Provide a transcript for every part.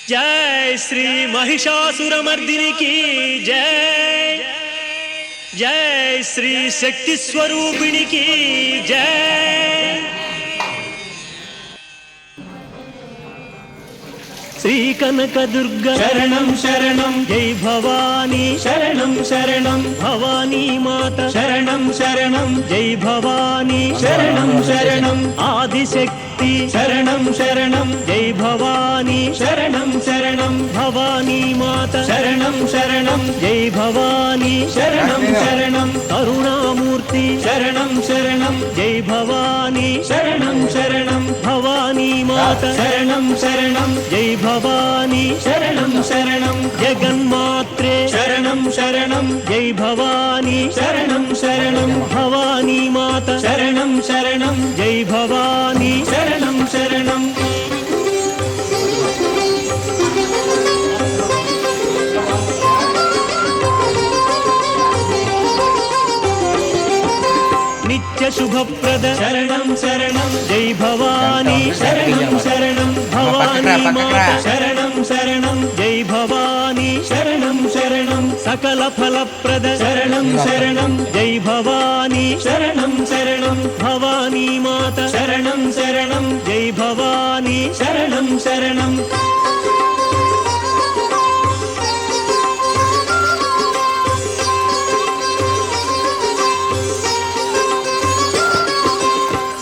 जय श्री महिषासुरमर्दिनी की जय, जय श्री शक्ति स्वरूपिणी की जय। श्री कनक दुर्गा शरणं शरणं जय भवानी, शरणं शरणं भवानी माता शरणं शरणं जय भवानी, शरणं शरणं आदिशक्ति शरणं शरणं जय भवानी, शरणं शरणं भवानी माता शरणं शरणं जय भवानी, शरणं शरणं करुणामूर्ति शरणं शरणं जय भवानी, शरणं शरणं भवानी माता शरणं शरणं जय भवानी, शरणं शरणं जगन्मात्रे शरणं शरणं जय भवानी, शरणं शरणं भवानी माता शरणं शरणं जय भवानी, शरणं शरणं नित्य शुभप्रद शरणं शरणं जय भवानी, शरणं शरणं भवानी माता शरणं शरणं जय भवानी, शरणं शरणं सकल फलप्रद शरणं शरणं जय भवानी, शरणं शरणं भवानी माता शरणं शरणं जय भवानी, शरणं शरणं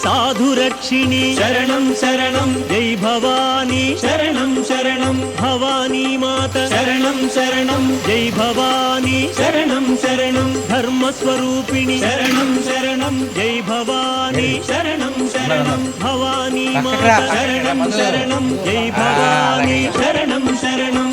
साधुरक्षिणी शरणं शरणं जय भवानी, शरणं शरणं भवानी माता शरणं शरणं जय भवानी, शरणं शरणं धर्मस्वरूपिणी शरणं शरणं जय भवानी, शरणं शरणं भवानी माता शरणं शरणं जय भवानी, शरणं शरणं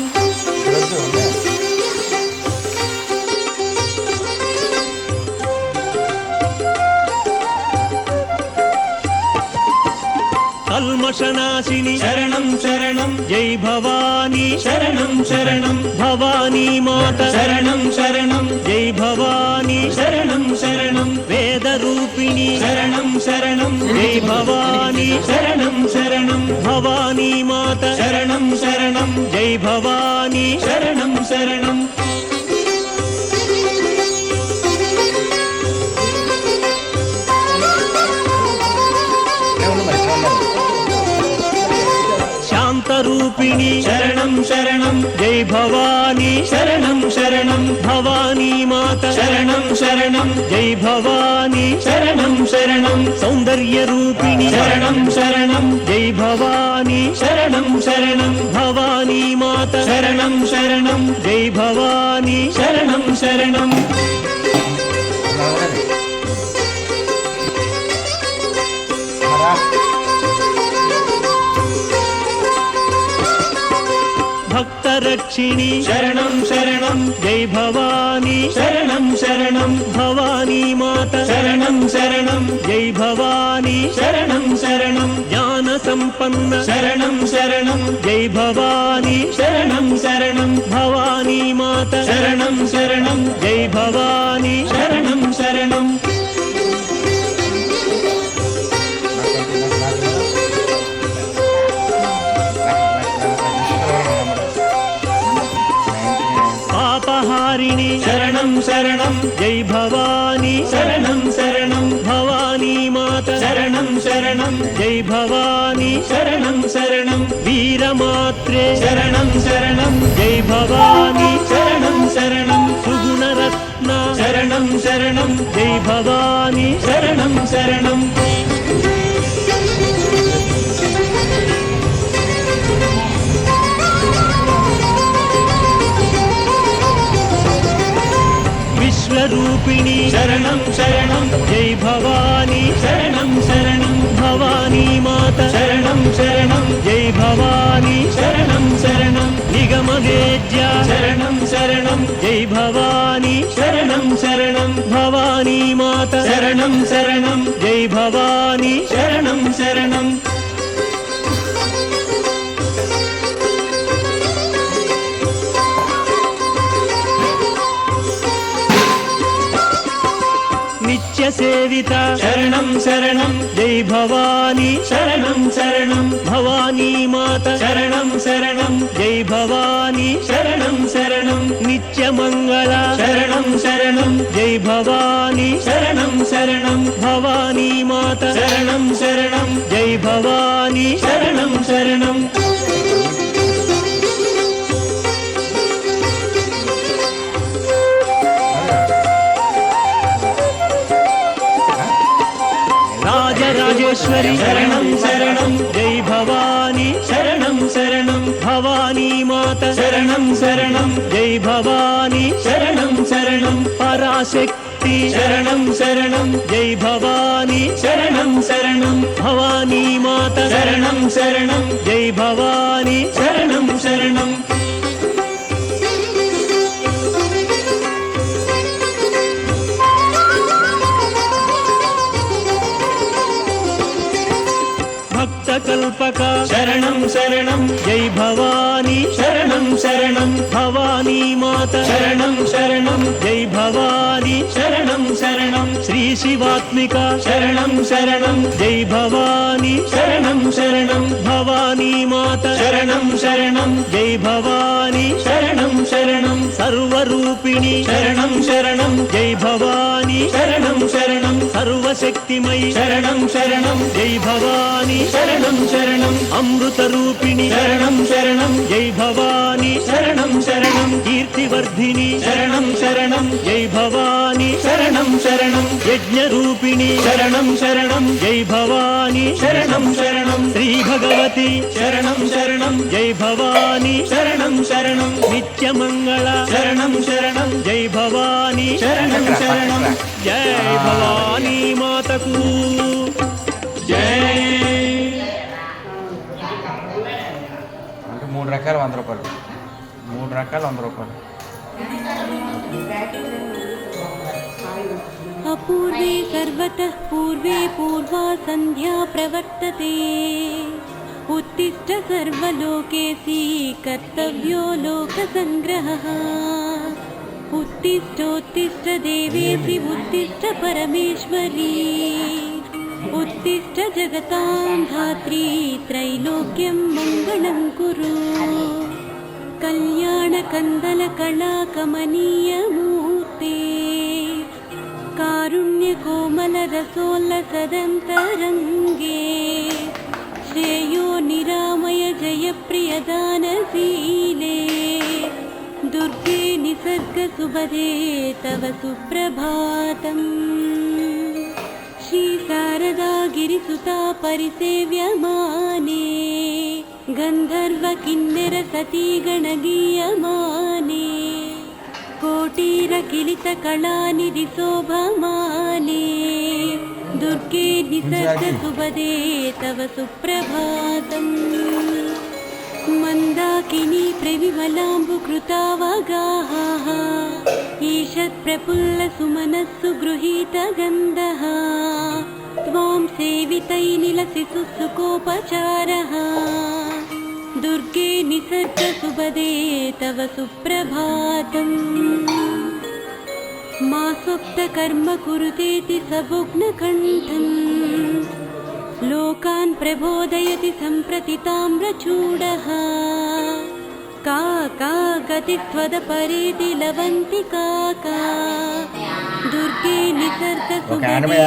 कल्मषनाशिनी शरणं शरणं जय भवानी, शरणं शरणं भवानी माता शरणं शरणं जय भवानी, शरणं शरणं वेदरूपिणी शरणं शरणं जय भवानी, शरणं शरणं भवानी माता शरणं शरणं जय भवानी, शरणं शरणं शान्तरूपिणी शरणं शरणं जय भवानी, शरणं शरणं भवानी माता शरणं शरणं जय भवानी, शरणं शरणं सौन्दर्यरूपिणी शरणं शरणं जय भवानी, शरणं शरणं भवानी माता शरणं शरणं जय भवानी, शरणं शरणं भक्तरक्षिणी शरणं शरणं जय भवानी, शरणं शरणं भवानी माता शरणं शरणं जय भवानी, शरणं शरणं ज्ञानसम्पन्न शरणं शरणं जय भवानी, शरणं शरणं भवानी माता शरणं शरणं जय भवानी, शरणं शरणं पापहारिणी शरणं शरणं जय भवानी, शरणं शरणं भवानी माता शरणं शरणं जय भवानी, शरणं शरणं वीरमात्रे शरणं शरणं जय भवानी, शरणं शरणं सुगुणरत्ना शरणं शरणं जय भवानी, शरणं शरणं विश्वरूपिणी शरणं शरणं जय भवानी, शरणं शरणं भवानी माता शरणं शरणं जय भवानी, शरणं शरणं निगमवेद्या शरणं शरणं जय भवानी, शरणं शरणं भवानी माता शरणं शरणं जय भवानी, शरणं शरणं नित्यसेविता शरणं शरणं जय भवानी, शरणं शरणं भवानी माता शरणं शरणं जय భవాని శరణం శరణం నిత్యమంగళ శరణం శరణం జై భవాని శరణం శరణం భవానీ మాత శరణం శరణం జై భవాని శరణం శరణం రాజరాజేశ్వరి శరణం శరణం జై భవాని శరణం శరణం భవానీ మాత శరణం శరణం జై భవాని శరణం శరణం పరాశక్తి శరణం శరణం జై భవాని శరణం శరణం భవానీ మాత శరణం శరణం జై భవాని శరణం శరణం భక్తకల్పక శరణం శరణం జై భవాని శరణం శరణం భవానీ మాత శరణం శరణం జై భవాని శరణం శరణం శ్రీ శివాత్మిక శరణం శరణం జై భవాని శరణం శరణం భవానీ మాత శరణం శరణం జై భవాని శరణం శరణం సర్వరూపిణి శరణం శరణం జై భవాని శరణం శరణం సర్వశక్తిమై శరణం శరణం జై భవాని శరణం శరణం అమృత రూపిణి శరణం శరణం జై భవాని శరణం శరణం కీర్తివర్ధిని శరణం శరణం జై భవాని శరణం శరణం యజ్ఞ రూపిణి శరణం శరణం జై భవాని శరణం శరణం శ్రీ భగవతి శరణం శరణం జై భవాని శరణం శరణం నిత్యమంగళ శరణం శరణం జై భవాని శరణం శరణం జై భవానీ మాతకు జై అంటే 3 రకాలు 100 రూపాయలు 3 రకాలు 100 రూపాయలు अपूर्वे सर्वतः पूर्वे पूर्वा सन्ध्या प्रवर्तते उत्तिष्ठ सर्वलोकेऽसि कर्तव्यो लोकसङ्ग्रहः उत्तिष्ठोत्तिष्ठ देवेऽसि उत्तिष्ठ परमेश्वरी उत्तिष्ठ जगतां धात्री त्रैलोक्यं मङ्गलं कुरु कल्याणकन्दलकलाकमनीयमूर्ते कारुण्यकोमलरसोल्लसदन्तरङ्गे श्रेयो निरामय जयप्रियदानशीले दुर्गे निसर्गसुभदे तव सुप्रभातम् श्रीशारदा गिरिसुता परिसेव्यमाने गन्धर्वकिन्नरसती गणगीयमाने कोटिरकिलितकलानिधि शोभमाने दुर्गे निसर्गसुभदे तव सुप्रभातम् मन्दाकिनी प्रविमलाम्बुकृतावगाः ईषत्प्रफुल्लसुमनस्सु गृहीतगन्धः त्वां सेवितैनिलसितु सुकोपचारः दुर्गे निसर्गसुभदे तव सुप्रभातम् मा स्वप्तकर्म कुरुतेति सबुग्नकण्ठम् लोकान् प्रबोधयति सम्प्रति ताम्रचूडः का का गतित्वदपरेति लवन्ति काका दुर्गे निसर्गसुभदे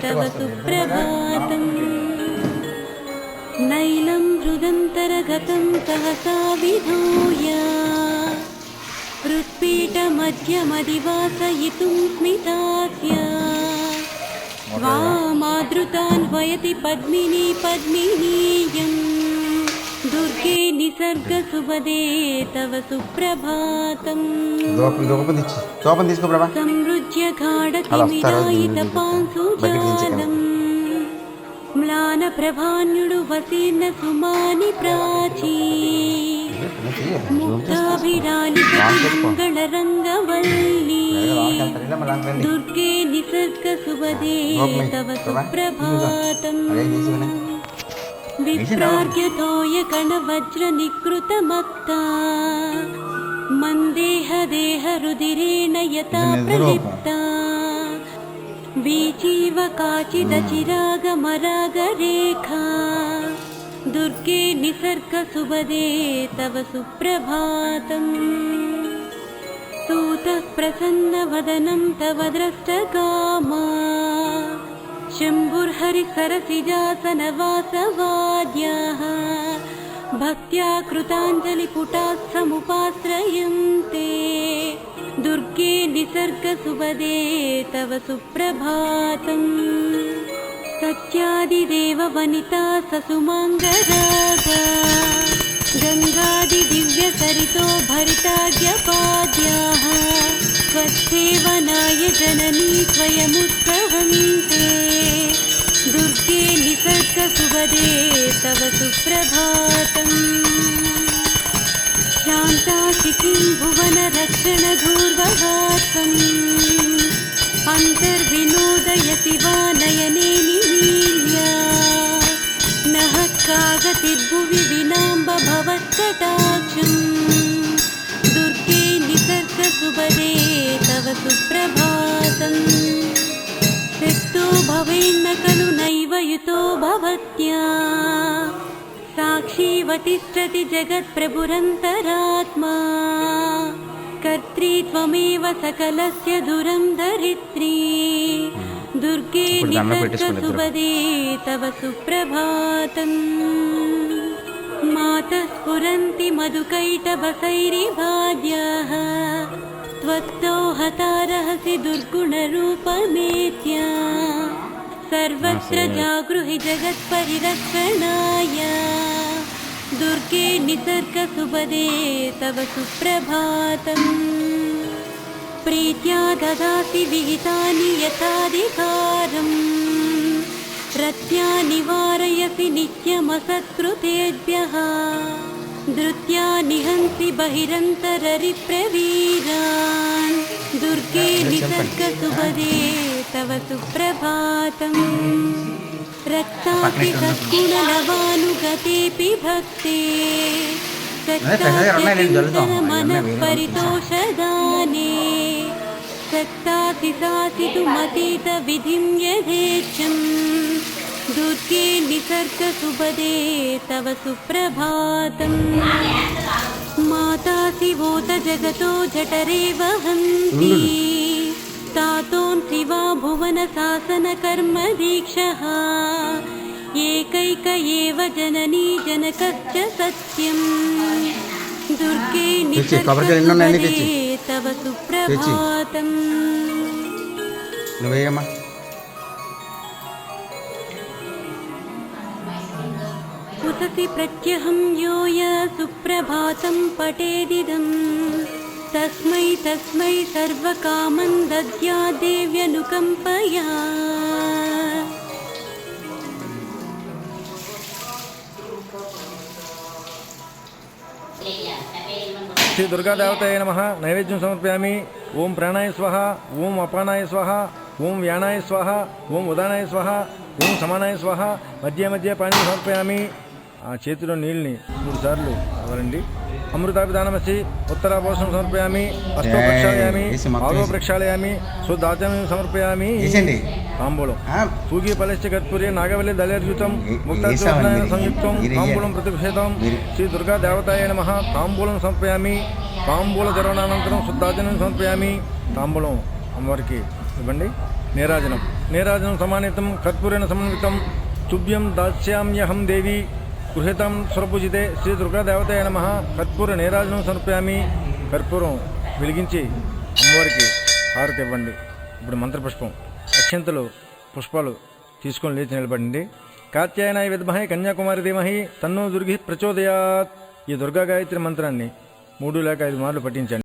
तव सुप्रभातम् नैलं हृदन्तरगतं सहसा विधूय हृत्पीठमध्यमधिवासयितुं स्मितास्य वामादृतान्वयति पद्मिनी पद्मिनीयं दुर्गे निसर्गसुभदे तव सुप्रभातम् దోపం తీసుకో ప్రభా संरुज्य गाढतिमिरायितपांसुजालम् म्लानप्रभान्युडु वसीर्न सुमानि प्राची मुक्ताभिरालितमङ्गलरङ्गवल्ली दुर्गे निसर्गसुभदे तव सुप्रभातम् विप्रार्घ्यतोयकणवज्रनिकृतमत्ता मन्देहदेहरुदिरेण यथा प्रलिप्ता बीजीव काचिदचिरागमरागरेखा दुर्गे निसर्गसुभदे तव सुप्रभातम् स्तुतः प्रसन्नवदनं तव द्रष्टकामा शम्भुर्हरिसरसिजासनवासवाद्याः भक्त्या कृताञ्जलिपुटाः समुपाश्रयन्ते दुर्गे निसर्गसुभदे तव सुप्रभातम् सत्यादिदेववनिता ससुमाङ्गरागा गङ्गादिदिव्यसरितो भरिताज्ञपाद्याः स्वच्छेवनाय जननी स्वयमुत्सहन्ते दुर्गे निसर्गसुभदे तव सुप्रभातम् शान्ताशिखिं भुवनरक्षणधूर्वहासम् अन्तर्विनोदयति वा नयने निमील्या नः कागतिर्भुवि विनाम्ब भवत्कटाक्षम् दुर्गे निसर्गसुभदे तव सुप्रभातम् शक्तो भवेन्न खलु नैव युतो भवत्या साक्षीवतिष्ठति जगत्प्रभुरन्तरात्मा कर्त्री त्वमेव सकलस्य दुरन्धरित्री दुर्गे निसर्गसुभदे तव सुप्रभातम् मातः स्फुरन्ति मधुकैटभसैरिभाद्याः त्वत्तो हतारहसि दुर्गुणरूपमेत्या सर्वत्र जागृहि जगत्परिरक्षणाय दुर्गे निसर्गसुभदे तव सुप्रभातम् प्रीत्या ददासि विहितानि यथाधिकारम् रत्या निवारयसि नित्यमसत्कृतेभ्यः धृत्या निहन्सि बहिरन्तररिप्रवीरान् दुर्गे निसर्गसुभदे तव सुप्रभातम् रक्तासि सद्गुणलवानुगतेऽपि भक्ते मनः परितोषदाने सक्तासि सासितुमतीतविधिं यथेच्छम् दुर्गे निसर्गसुभदे तव सुप्रभातम् मातासि वोत जगतो जठरे वहन्ति तातोऽंसि वा भुवनशासनकर्मदीक्षः एकैक एव जननी जनकश्च सत्यम् दुर्गे निसर्गसुभदे तव सुप्रभातम् उतसि प्रत्यहं यो य सुप्रभातं पठेदिदं तस्मै तस्मै सर्वकामं दद्याद्देव्यनुकम्पया श्री दुर्गा देवताय नमः नैवेद्यं समर्पयामि ओम प्राणाय स्वाहा ओम अपानाय स्वाहा ओम व्यानाय स्वाहा ओम उदानाय स्वाहा ओम समानाय स्वाहा మధ్య మధ్య పాణి సమర్పయామి ఆ చేతిలో నీళ్ళని 3 సార్లు వదలండి అమృతాభిదానమసి ఉత్తరాభోషణం సమర్పయామి హస్తో ప్రక్షాళయామి పాదో ప్రక్షాళయామి శుద్ధాచమనం సమర్పయామి తాంబూలం సూగి ఫలశ్చ కర్పూరే నాగవల్లి దళర్యుతం ముక్తాచూర్ణేన సంయుక్తం తాంబూలం ప్రతిక్షేతం శ్రీ దుర్గా దేవతాయ నమః తాంబూలం సమర్పయామి తాంబూల ధర్వణానంతరం శుద్ధాచమనం సమర్పయామి తాంబూలం అమ్మవారికి ఇవ్వండి నీరాజనం సమానితం కర్పూరేణ సమన్వితం తుభ్యం దాస్యామ్యహం దేవి గృహీతం స్వరపూజితే శ్రీ దుర్గా దేవతాయ నమః కర్పూర నీరాజనం సమర్పయామి కర్పూరం వెలిగించి అమ్మవారికి హారతి ఇవ్వండి ఇప్పుడు మంత్రపుష్పం అక్షంతలు పుష్పాలు తీసుకొని లేచి నిలబడండి కాత్యాయనాయ విద్మహే కన్యాకుమారి ధీమహి తన్నో దుర్గి ప్రచోదయాత్ ఈ దుర్గా గాయత్రి మంత్రాన్ని 3 లేక 5 మార్లు పఠించండి